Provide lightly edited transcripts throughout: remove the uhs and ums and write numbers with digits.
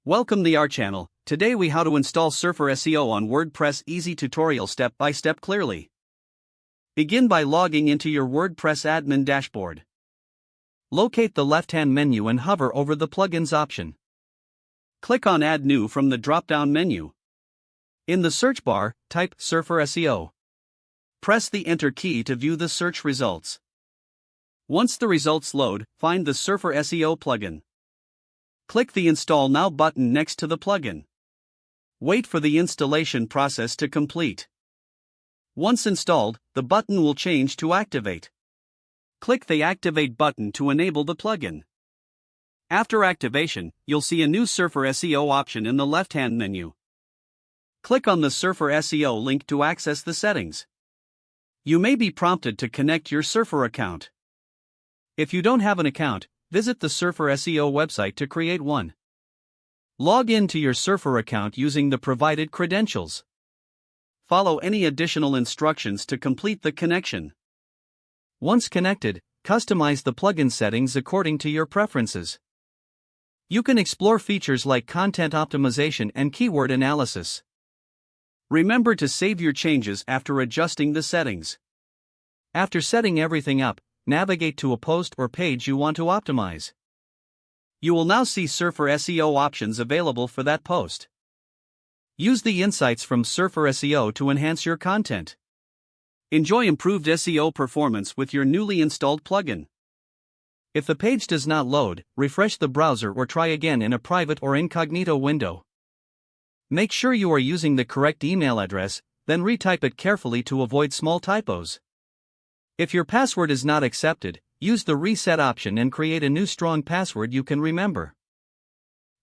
Welcome to our channel. Today we how to install Surfer SEO on WordPress. Easy tutorial step by step clearly. Begin by logging into your WordPress admin dashboard. Locate the left-hand menu and hover over the plugins option. Click on Add New from the drop-down menu. In the search bar, type Surfer SEO. Press the Enter key to view the search results. Once the results load, find the Surfer SEO plugin. Click the Install Now button next to the plugin. Wait for the installation process to complete. Once installed, the button will change to Activate. Click the Activate button to enable the plugin. After activation, you'll see a new Surfer SEO option in the left-hand menu. Click on the Surfer SEO link to access the settings. You may be prompted to connect your Surfer account. If you don't have an account, visit the Surfer SEO website to create one. Log in to your Surfer account using the provided credentials. Follow any additional instructions to complete the connection. Once connected, customize the plugin settings according to your preferences. You can explore features like content optimization and keyword analysis. Remember to save your changes after adjusting the settings. After setting everything up, navigate to a post or page you want to optimize. You will now see Surfer SEO options available for that post. Use the insights from Surfer SEO to enhance your content. Enjoy improved SEO performance with your newly installed plugin. If the page does not load, refresh the browser or try again in a private or incognito window. Make sure you are using the correct email address, then retype it carefully to avoid small typos. If your password is not accepted, use the reset option and create a new strong password you can remember.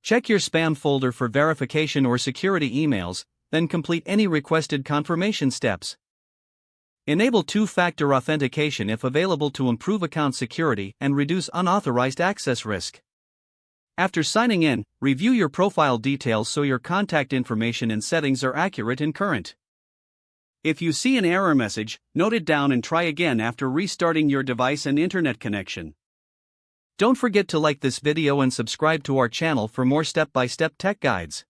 Check your spam folder for verification or security emails, then complete any requested confirmation steps. Enable two-factor authentication if available to improve account security and reduce unauthorized access risk. After signing in, review your profile details so your contact information and settings are accurate and current. If you see an error message, note it down and try again after restarting your device and internet connection. Don't forget to like this video and subscribe to our channel for more step-by-step tech guides.